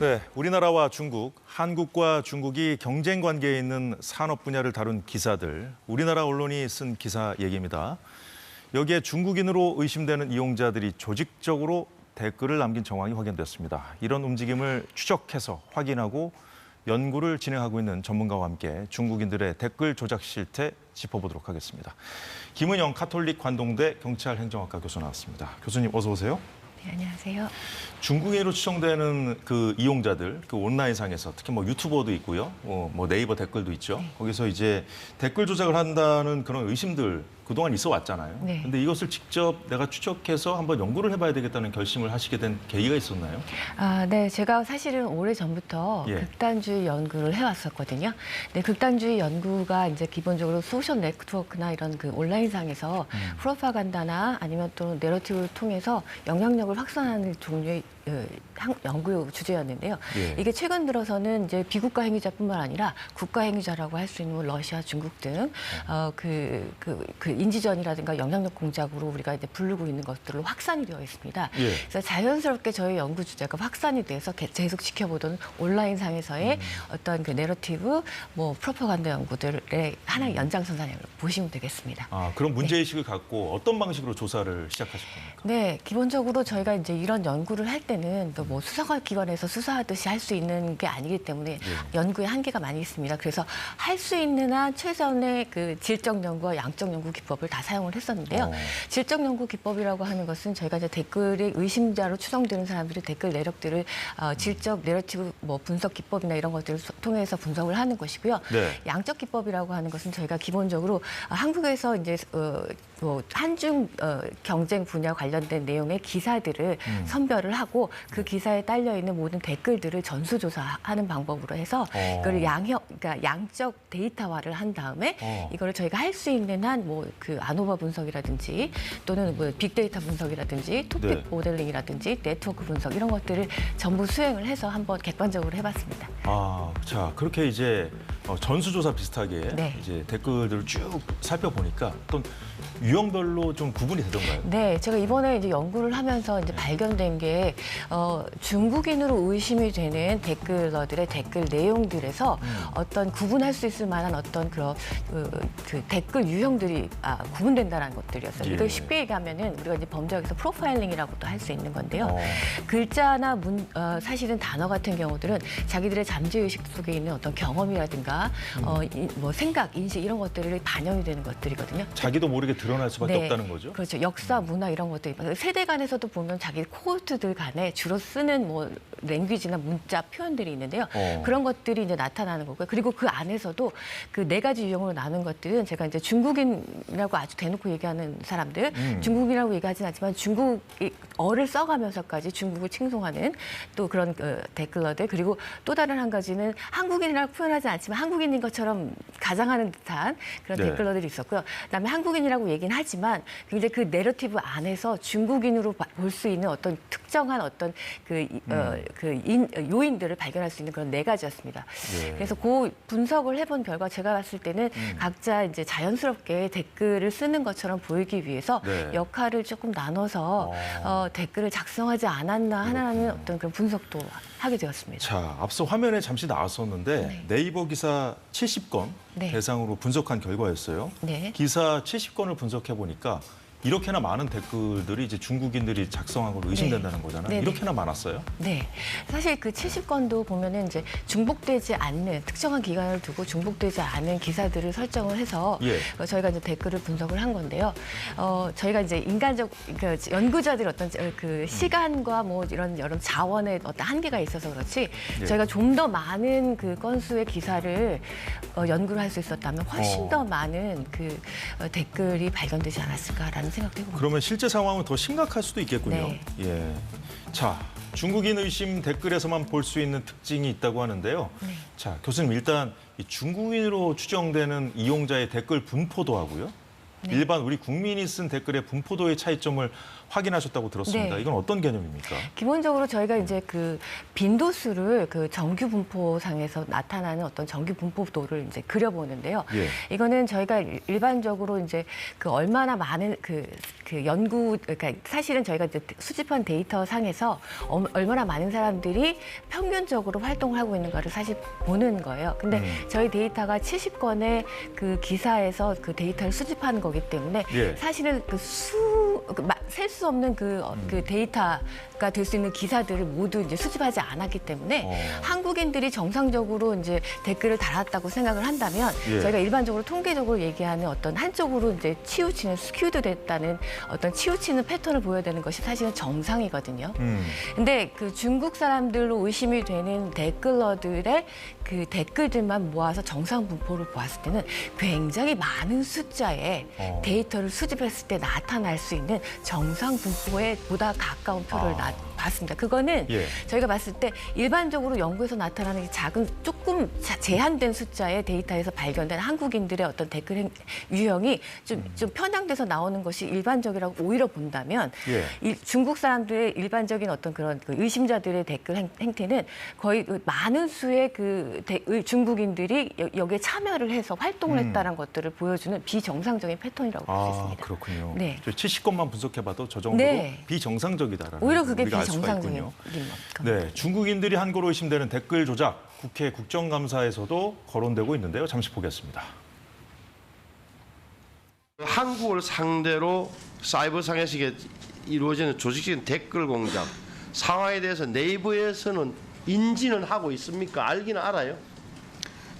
네, 우리나라와 중국, 한국과 중국이 경쟁 관계에 있는 산업 분야를 다룬 기사들, 우리나라 언론이 쓴 기사 얘기입니다. 여기에 중국인으로 의심되는 이용자들이 조직적으로 댓글을 남긴 정황이 확인됐습니다. 이런 움직임을 추적해서 확인하고 연구를 진행하고 있는 전문가와 함께 중국인들의 댓글 조작 실태 짚어보도록 하겠습니다. 김은영 가톨릭 관동대 경찰행정학과 교수 나왔습니다. 교수님 어서 오세요. 네, 안녕하세요. 중국인으로 추정되는 그 이용자들, 그 온라인상에서 특히 뭐 유튜버도 있고요, 뭐 네이버 댓글도 있죠. 네. 거기서 이제 댓글 조작을 한다는 그런 의심들 그동안 있어 왔잖아요. 네. 근데 이것을 직접 내가 추적해서 한번 연구를 해봐야 되겠다는 결심을 하시게 된 계기가 있었나요? 네, 제가 사실은 오래 전부터 예. 극단주의 연구를 해왔었거든요. 네, 극단주의 연구가 이제 기본적으로 소셜 네트워크나 이런 그 온라인상에서 프로파간다나 아니면 또 내러티브를 통해서 영향력을 확산하는 종류의 연구 주제였는데요. 예. 이게 최근 들어서는 이제 비국가 행위자뿐만 아니라 국가 행위자라고 할 수 있는 뭐 러시아, 중국 등 인지전이라든가 영향력 공작으로 우리가 이제 부르고 있는 것들로 확산이 되어 있습니다. 예. 그래서 자연스럽게 저희 연구 주제가 확산이 돼서 계속 지켜보던 온라인상에서의 어떤 그 내러티브, 뭐 프로파간다 연구들의 하나의 연장선상으로 보시면 되겠습니다. 그런 문제의식을 갖고 어떤 방식으로 조사를 시작하실 겁니까? 네, 기본적으로 저희가 이제 이런 연구를 할 때는 또 뭐 수사기관에서 수사하듯이 할 수 있는 게 아니기 때문에 연구에 한계가 많이 있습니다. 그래서 할 수 있는 한 최선의 그 질적 연구와 양적 연구 기법을 다 사용을 했었는데요. 질적 연구 기법이라고 하는 것은 저희가 이제 댓글의 의심자로 추정되는 사람들의 댓글 내력들을 질적 내러티브 뭐 분석 기법이나 이런 것들을 통해서 분석을 하는 것이고요. 네. 양적 기법이라고 하는 것은 저희가 기본적으로 한국에서 이제 한중 경쟁 분야 관련된 내용의 기사들을 선별을 하고 그 기사에 딸려 있는 모든 댓글들을 전수조사하는 방법으로 해서 이걸 그러니까 양적 데이터화를 한 다음에 이거를 저희가 할 수 있는 한 뭐 그 아노바 분석이라든지 또는 뭐 빅데이터 분석이라든지 토픽 네. 모델링이라든지 네트워크 분석 이런 것들을 전부 수행을 해서 한번 객관적으로 해봤습니다. 자, 그렇게 이제 전수조사 비슷하게 네. 이제 댓글들을 쭉 살펴보니까 어떤 유형별로 좀 구분이 되던가요? 네, 제가 이번에 이제 연구를 하면서 이제 발견된 게 중국인으로 의심이 되는 댓글러들의 댓글 내용들에서 어떤 구분할 수 있을 만한 어떤 그런 그 댓글 유형들이 구분된다는 것들이었어요. 예. 이걸 쉽게 얘기하면은 우리가 이제 범죄학에서 프로파일링이라고도 할 수 있는 건데요. 글자나 사실은 단어 같은 경우들은 자기들의 잠재의식 속에 있는 어떤 경험이라든가 뭐 생각, 인식 이런 것들이 반영이 되는 것들이거든요. 자기도 모르게 드러날 수밖에 네, 없다는 거죠? 그렇죠. 역사, 문화 이런 것들이 세대 간에서도 보면 자기 코호트들 간에 주로 쓰는 뭐 랭귀지나 문자 표현들이 있는데요. 그런 것들이 이제 나타나는 거고요. 그리고 그 안에서도 그 네 가지 유형으로 나눈 것들은 제가 이제 중국인이라고 아주 대놓고 얘기하는 사람들, 중국이라고 얘기하진 않지만 중국어를 써가면서까지 중국을 칭송하는 또 그런 댓글러들, 그리고 또 다른 한 가지는 한국인이라고 표현하지 않지만 한국인인 것처럼 가장하는 듯한 그런 네. 댓글러들이 있었고요. 그다음에 한국인이라고 얘기는 하지만 굉장히 그 내러티브 안에서 중국인으로 볼 수 있는 어떤 특정한 어떤 요인들을 발견할 수 있는 그런 네 가지였습니다. 예. 그래서 그 분석을 해본 결과 제가 봤을 때는 각자 이제 자연스럽게 댓글을 쓰는 것처럼 보이기 위해서 네. 역할을 조금 나눠서 댓글을 작성하지 않았나 하는 어떤 그런 분석도 하게 되었습니다. 자, 앞서 화면에 잠시 나왔었는데 네이버 기사 70건 네. 대상으로 분석한 결과였어요. 네. 기사 70건을 분석해 보니까 이렇게나 많은 댓글들이 이제 중국인들이 작성한 걸로 의심된다는 거잖아요. 네네. 이렇게나 많았어요? 네. 사실 그 70건도 보면은 이제 중복되지 않는 특정한 기간을 두고 중복되지 않은 기사들을 설정을 해서 저희가 이제 댓글을 분석을 한 건데요. 저희가 이제 인간적 그 연구자들 어떤 그 시간과 뭐 이런 여러 자원의 어떤 한계가 있어서 그렇지 저희가 좀 더 많은 그 건수의 기사를 연구를 할 수 있었다면 훨씬 더 많은 그 댓글이 발견되지 않았을까라는 생각도 해봅니다. 그러면 실제 상황은 더 심각할 수도 있겠군요. 네. 예. 자, 중국인 의심 댓글에서만 볼 수 있는 특징이 있다고 하는데요. 네. 자, 교수님 일단 이 중국인으로 추정되는 이용자의 댓글 분포도하고요. 네. 일반 우리 국민이 쓴 댓글의 분포도의 차이점을 확인하셨다고 들었습니다. 네. 이건 어떤 개념입니까? 기본적으로 저희가 이제 그 빈도수를 그 정규 분포상에서 나타나는 어떤 정규 분포도를 이제 그려보는데요. 예. 이거는 저희가 일반적으로 이제 그 얼마나 많은 그 연구, 그러니까 사실은 저희가 이제 수집한 데이터 상에서 얼마나 많은 사람들이 평균적으로 활동을 하고 있는가를 사실 보는 거예요. 근데 저희 데이터가 70건의 그 기사에서 그 데이터를 수집하는 거기 때문에 예. 사실은 셀 수 없는 그 데이터가 될 수 있는 기사들을 모두 이제 수집하지 않았기 때문에 한국인들이 정상적으로 이제 댓글을 달았다고 생각을 한다면 예. 저희가 일반적으로 통계적으로 얘기하는 어떤 한쪽으로 이제 치우치는 스큐드 됐다는 어떤 치우치는 패턴을 보여야 되는 것이 사실은 정상이거든요. 근데 그 중국 사람들로 의심이 되는 댓글러들의 그 댓글들만 모아서 정상 분포를 보았을 때는 굉장히 많은 숫자의 데이터를 수집했을 때 나타날 수 있는 정상 분포에 보다 가까운 표를 봤습니다. 그거는 예. 저희가 봤을 때 일반적으로 연구에서 나타나는 작은 조금 제한된 숫자의 데이터에서 발견된 한국인들의 어떤 댓글 유형이 좀 편향돼서 나오는 것이 일반적이라고 오히려 본다면 예. 중국 사람들의 일반적인 어떤 그런 그 의심자들의 댓글 행태는 거의 그 많은 수의 그 중국인들이 여기에 참여를 해서 활동을 했다는 것들을 보여주는 비정상적인 패턴이라고 볼 수 있습니다. 그렇군요. 네. 70건만 분석해봐도 저 정도로 네. 비정상적이다라는 오히려 그게 우리가 알 수가 비정상적인 있군요. 겁니다. 네, 중국인들이 한국으로 의심되는 댓글 조작, 국회 국정감사에서도 거론되고 있는데요. 잠시 보겠습니다. 한국을 상대로 사이버상에서 이루어지는 조직적인 댓글 공작 상황에 대해서 내부에서는 인지는 하고 있습니까? 알기는 알아요?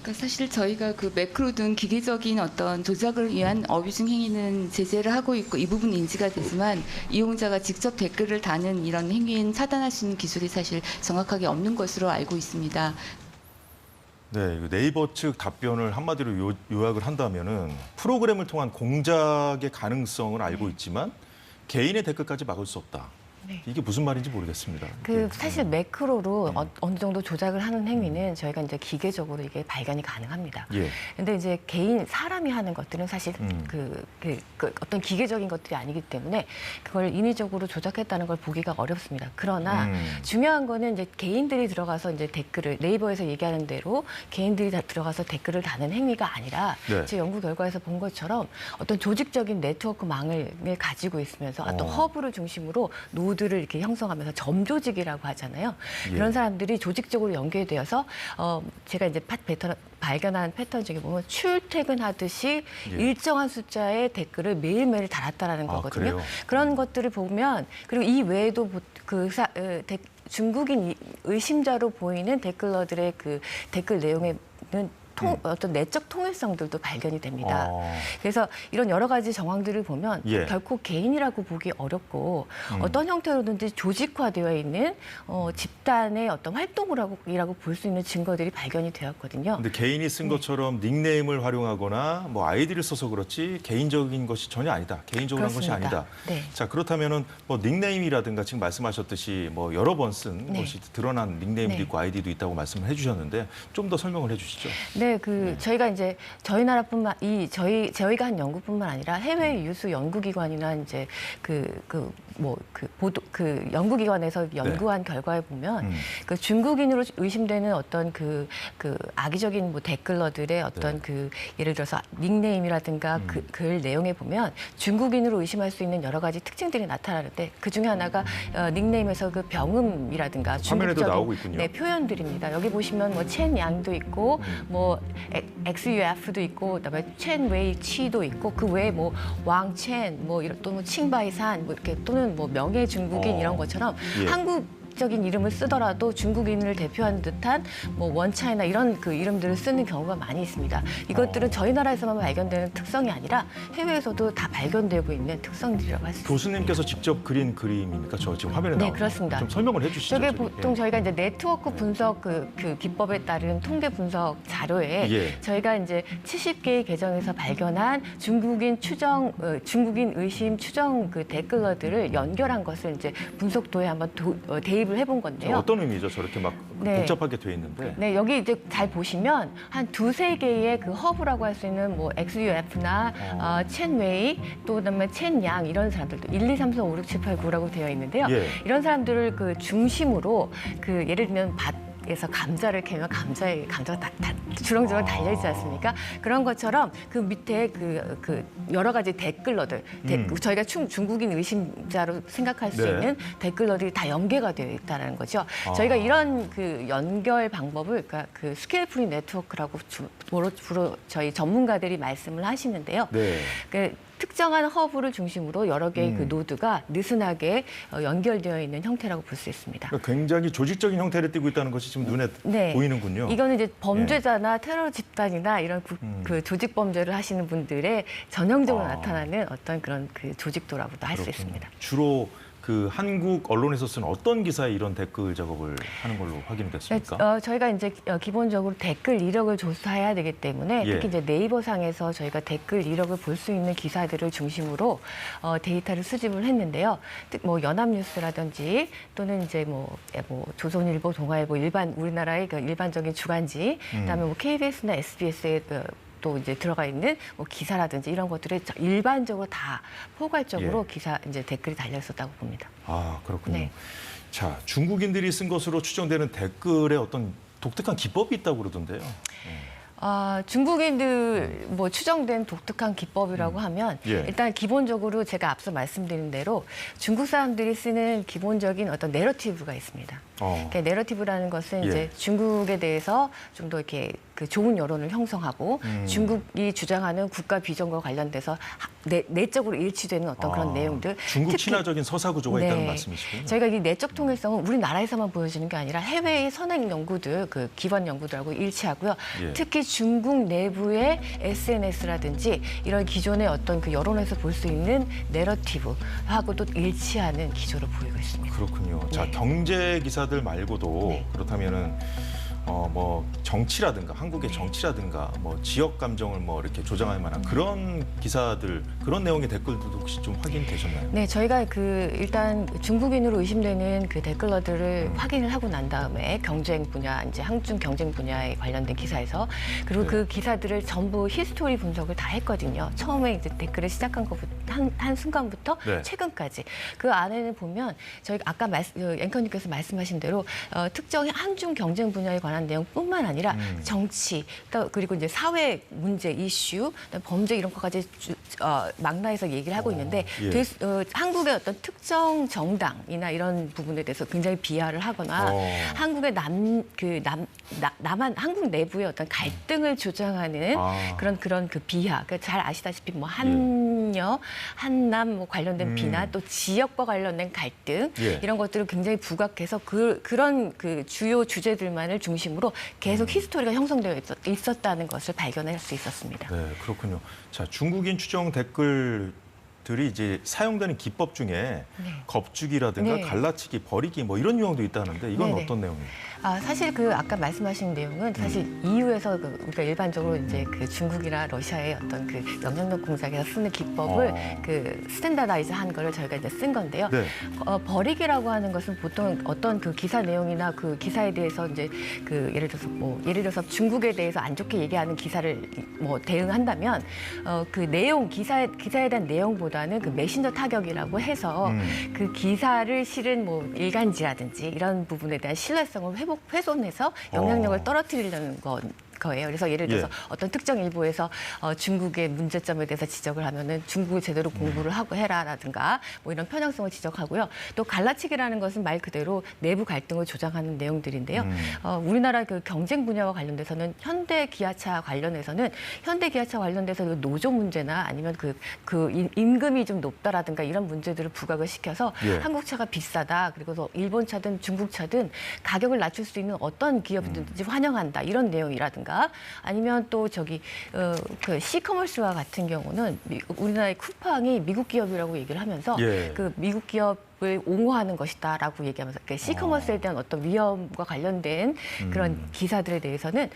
그러니까 사실 저희가 그 매크로 등 기계적인 어떤 조작을 위한 어뷰징 행위는 제재를 하고 있고 이 부분 인지가 되지만 이용자가 직접 댓글을 다는 이런 행위는 차단할 수 있는 기술이 사실 정확하게 없는 것으로 알고 있습니다. 네, 네이버 측 답변을 한마디로 요약을 한다면은 프로그램을 통한 공작의 가능성을 알고 있지만 개인의 댓글까지 막을 수 없다. 네. 이게 무슨 말인지 모르겠습니다. 사실 매크로로 어느 정도 조작을 하는 행위는 저희가 이제 기계적으로 이게 발견이 가능합니다. 예. 근데 이제 사람이 하는 것들은 사실 그 어떤 기계적인 것들이 아니기 때문에 그걸 인위적으로 조작했다는 걸 보기가 어렵습니다. 그러나 중요한 거는 이제 개인들이 들어가서 이제 댓글을 네이버에서 얘기하는 대로 개인들이 들어가서 댓글을 다는 행위가 아니라 네. 제 연구 결과에서 본 것처럼 어떤 조직적인 네트워크망을 가지고 있으면서 어떤 허브를 중심으로 노드를 이렇게 형성하면서 점조직이라고 하잖아요. 예. 그런 사람들이 조직적으로 연결되어서 제가 이제 발견한 패턴 중에 보면 출퇴근하듯이 예. 일정한 숫자의 댓글을 매일매일 달았다라는 거거든요. 그래요? 그런 것들을 보면 그리고 이 외에도 중국인 의심자로 보이는 댓글러들의 그 댓글 내용에는 어떤 내적 통일성들도 발견이 됩니다. 그래서 이런 여러 가지 정황들을 보면 예. 결코 개인이라고 보기 어렵고 어떤 형태로든지 조직화되어 있는 집단의 어떤 활동이라고 볼 수 있는 증거들이 발견이 되었거든요. 근데 개인이 쓴 것처럼 닉네임을 활용하거나 뭐 아이디를 써서 그렇지 개인적인 것이 전혀 아니다. 개인적으로 한 것이 그렇습니다. 아니다. 네. 자, 그렇다면은 뭐 닉네임이라든가 지금 말씀하셨듯이 뭐 여러 번 쓴 네. 것이 드러난 닉네임도 네. 있고 아이디도 있다고 말씀을 해주셨는데 좀 더 설명을 해주시죠. 네, 저희가 이제 저희 나라뿐만 저희가 한 연구뿐만 아니라 해외 유수 연구기관이나 이제 연구기관에서 연구한 결과에 보면 그 중국인으로 의심되는 어떤 그 악의적인 뭐 댓글러들의 어떤 예를 들어서 닉네임이라든가 글 내용에 보면 중국인으로 의심할 수 있는 여러 가지 특징들이 나타나는데 그 중에 하나가 닉네임에서 그 병음이라든가 화면에도 나오고 중국적인 있군요. 표현들입니다. 여기 보시면 뭐 첸 양도 있고 뭐 XUF도 있고 그다음에 첸 웨이 치도 있고 그 외에 뭐 왕첸 뭐 또는 칭바이산 뭐 이렇게 또는 뭐 명예 중국인 이런 것처럼 예. 한국적인 이름을 쓰더라도 중국인을 대표하는 듯한 뭐 원차이나 이런 그 이름들을 쓰는 경우가 많이 있습니다. 이것들은 저희 나라에서만 발견되는 특성이 아니라 해외에서도 다 발견되고 있는 특성들이라고 할 수 있습니다. 교수님께서 직접 그린 그림입니까? 저 지금 화면에 네, 나오는 그렇습니다. 좀 설명을 해주시죠. 저게 저기. 보통 예. 저희가 이제 네트워크 분석 그 기법에 따른 통계 분석 자료에 예. 저희가 이제 70개의 계정에서 발견한 중국인 의심 추정 그 댓글러들을 연결한 것을 이제 분석도에 한번 대입을 해본 건데요. 어떤 의미죠? 저렇게 막 네. 복잡하게 돼 있는데. 네, 여기 이제 잘 보시면 한 두세 개의 그 허브라고 할 수 있는 뭐 XUF나 첸웨이 또 그다음에 첸양 이런 사람들도 1, 2, 3, 4, 5, 6, 7, 8, 9라고 되어 있는데요. 예. 이런 사람들을 그 중심으로 그 예를 들면 밭에서 감자를 캐면 감자가 다 주렁주렁 달려 있지 않습니까? 그런 것처럼 그 밑에 그 여러 가지 댓글러들, 저희가 중국인 의심자로 생각할 수 네. 있는 댓글러들이 다 연계가 되어 있다는 거죠. 저희가 이런 그 연결 방법을 그러니까 그 스케일 프리 네트워크라고 주로 저희 전문가들이 말씀을 하시는데요. 네. 그 특정한 허브를 중심으로 여러 개의 그 노드가 느슨하게 연결되어 있는 형태라고 볼 수 있습니다. 그러니까 굉장히 조직적인 형태를 띠고 있다는 것이 지금 눈에 네. 보이는군요. 이거는 이제 범죄자나 테러 집단이나 이런 그 조직 범죄를 하시는 분들의 전형적으로 나타나는 어떤 그런 그 조직도라고도 할 수 그렇군요. 있습니다. 주로 그 한국 언론에서 쓴 어떤 기사에 이런 댓글 작업을 하는 걸로 확인이 됐습니까? 저희가 이제 기본적으로 댓글 이력을 조사해야 되기 때문에 예. 특히 이제 네이버상에서 저희가 댓글 이력을 볼 수 있는 기사들을 중심으로 데이터를 수집을 했는데요. 뭐 연합뉴스라든지 또는 이제 뭐 조선일보, 동아일보 우리나라의 그 일반적인 주간지, 그다음에 뭐 KBS나 SBS의 또 이제 들어가 있는 뭐 기사라든지 이런 것들에 일반적으로 다 포괄적으로 예. 기사 이제 댓글이 달려 있었다고 봅니다. 아, 그렇군요. 네. 자, 중국인들이 쓴 것으로 추정되는 댓글에 어떤 독특한 기법이 있다고 그러던데요. 중국인들 뭐 추정된 독특한 기법이라고 하면 예. 일단 기본적으로 제가 앞서 말씀드린 대로 중국 사람들이 쓰는 기본적인 어떤 내러티브가 있습니다. 그러니까 내러티브라는 것은 예. 이제 중국에 대해서 좀 더 이렇게 그 좋은 여론을 형성하고 중국이 주장하는 국가 비전과 관련돼서 내적으로 일치되는 어떤 그런 내용들. 중국 특히 친화적인 서사 구조가 네. 있다는 말씀이시군요. 저희가 이 내적 통일성은 우리나라에서만 보여지는 게 아니라 해외의 선행 연구들, 그 기관 연구들하고 일치하고요. 예. 특히 중국 내부의 SNS라든지 이런 기존의 어떤 그 여론에서 볼 수 있는 내러티브하고도 일치하는 기조를 보이고 있습니다. 그렇군요. 자, 네. 경제 기사들 말고도 네. 그렇다면은 뭐 정치라든가 한국의 정치라든가 뭐 지역 감정을 뭐 이렇게 조장할 만한 그런 기사들, 그런 내용의 댓글들도 혹시 좀 확인되셨나요? 네, 저희가 그 일단 중국인으로 의심되는 그 댓글러들을 확인을 하고 난 다음에 경쟁 분야, 이제 한중 경쟁 분야에 관련된 기사에서 그리고 네. 그 기사들을 전부 히스토리 분석을 다 했거든요. 처음에 이제 댓글을 시작한 것부터 한 순간부터 네. 최근까지 그 안에는 보면 저희가 아까 앵커님께서 말씀하신 대로 특정 한중 경쟁 분야에 관한 내용뿐만 아니라 정치, 또 그리고 이제 사회 문제, 이슈, 범죄 이런 것까지 망라해서 얘기를 하고 있는데 예. 한국의 어떤 특정 정당이나 이런 부분에 대해서 굉장히 비하를 하거나 한국의 남한 한국 내부의 어떤 갈등을 조장하는 그런 그 비하. 그러니까 잘 아시다시피 뭐 한여, 한남 뭐 관련된 비나 또 지역과 관련된 갈등 예. 이런 것들을 굉장히 부각해서 그런 그 주요 주제들만을 중심으로 계속 히스토리가 형성되어 있었다는 것을 발견할 수 있었습니다. 네, 그렇군요. 자, 중국인 추정 댓글들이 이제 사용되는 기법 중에 겁주기라든가 네. 갈라치기, 버리기 뭐 이런 유형도 있다는데 이건 네네. 어떤 내용이에요? 사실 그 아까 말씀하신 내용은 사실 EU에서 우리가 일반적으로 이제 그 중국이나 러시아의 어떤 그 영향력 공작에서 쓰는 기법을 그 스탠다다이즈한 거를 저희가 이제 쓴 건데요. 네. 버리기라고 하는 것은 보통 어떤 그 기사 내용이나 그 기사에 대해서 이제 그 예를 들어서 중국에 대해서 안 좋게 얘기하는 기사를 뭐 대응한다면 그 내용 기사에 대한 내용보다는 그 메신저 타격이라고 해서 그 기사를 실은 뭐 일간지라든지 이런 부분에 대한 신뢰성을 훼손해서 영향력을 떨어뜨리려는 거예요. 그래서 예를 들어서 어떤 특정 일부에서 중국의 문제점에 대해서 지적을 하면은 중국을 제대로 공부를 하고 해라라든가 뭐 이런 편향성을 지적하고요. 또 갈라치기라는 것은 말 그대로 내부 갈등을 조장하는 내용들인데요. 우리나라 그 경쟁 분야와 관련돼서는 현대 기아차 관련해서는 노조 문제나 아니면 그 임금이 좀 높다라든가 이런 문제들을 부각을 시켜서 한국 차가 비싸다. 그리고 일본 차든 중국 차든 가격을 낮출 수 있는 어떤 기업이든지 환영한다. 이런 내용이라든가 아니면 또 그 시커머스와 같은 경우는 우리나라의 쿠팡이 미국 기업이라고 얘기를 하면서 그 미국 기업 옹호하는 것이다라고 얘기하면서 그러니까 시커머스에 대한 어떤 위험과 관련된 그런 기사들에 대해서는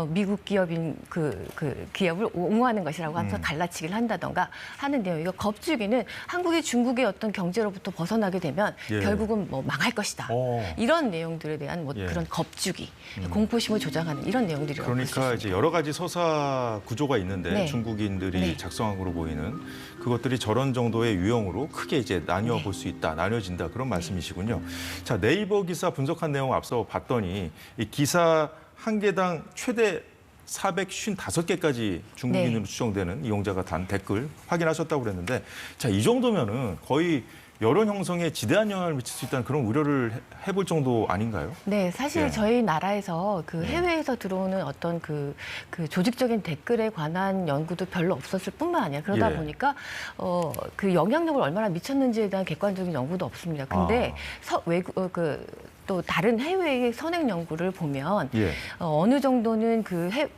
미국 기업인 그 기업을 옹호하는 것이라고 하면서 갈라치기를 한다던가 하는데요. 이거 겁주기는 한국이 중국의 어떤 경제로부터 벗어나게 되면 예. 결국은 뭐 망할 것이다. 이런 내용들에 대한 뭐 예. 그런 겁주기, 공포심을 조장하는 이런 내용들이라고 볼수 그러니까 있습니다. 이제 여러 가지 서사 구조가 있는데 네. 중국인들이 네. 작성한 것으로 보이는 그것들이 저런 정도의 유형으로 크게 이제 나뉘어 볼 수 있다, 나뉘어진다 그런 말씀이시군요. 자, 네이버 기사 분석한 내용 앞서 봤더니 이 기사 한 개당 최대 455개까지 중국인으로 네. 추정되는 이용자가 단 댓글 확인하셨다고 그랬는데, 자, 이 정도면은 거의 여론 형성에 지대한 영향을 미칠 수 있다는 그런 우려를 해볼 정도 아닌가요? 네, 사실 예. 저희 나라에서 그 해외에서 들어오는 어떤 그 조직적인 댓글에 관한 연구도 별로 없었을 뿐만 아니라 그러다 예. 보니까 그 영향력을 얼마나 미쳤는지에 대한 객관적인 연구도 없습니다. 근데 또 다른 해외의 선행 연구를 보면 예. 어느 정도는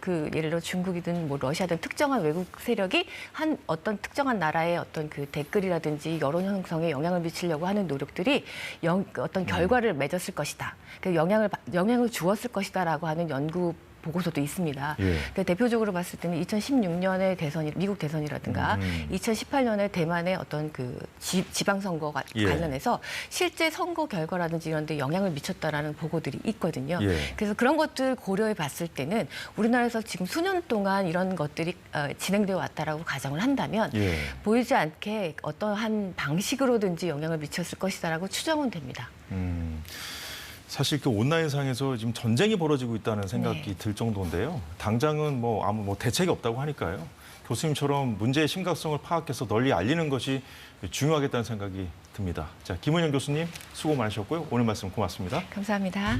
예를 들어 중국이든 뭐 러시아든 특정한 외국 세력이 한 어떤 특정한 나라의 어떤 그 댓글이라든지 여론 형성에 영향을 미치려고 하는 노력들이 어떤 결과를 맺었을 것이다. 그 영향을 주었을 것이다라고 하는 연구 보고서도 있습니다. 예. 그러니까 대표적으로 봤을 때는 2016년의 미국 대선이라든가 2018년에 대만의 어떤 그 지방선거가 예. 관련해서 실제 선거 결과라든지 이런 데 영향을 미쳤다라는 보고들이 있거든요. 예. 그래서 그런 것들 고려해 봤을 때는 우리나라에서 지금 수년 동안 이런 것들이 진행되어 왔다라고 가정을 한다면 예. 보이지 않게 어떠한 방식으로든지 영향을 미쳤을 것이다라고 추정은 됩니다. 사실 그 온라인상에서 지금 전쟁이 벌어지고 있다는 생각이 네. 들 정도인데요. 당장은 뭐 아무 대책이 없다고 하니까요. 교수님처럼 문제의 심각성을 파악해서 널리 알리는 것이 중요하겠다는 생각이 듭니다. 자, 김은영 교수님 수고 많으셨고요. 오늘 말씀 고맙습니다. 감사합니다.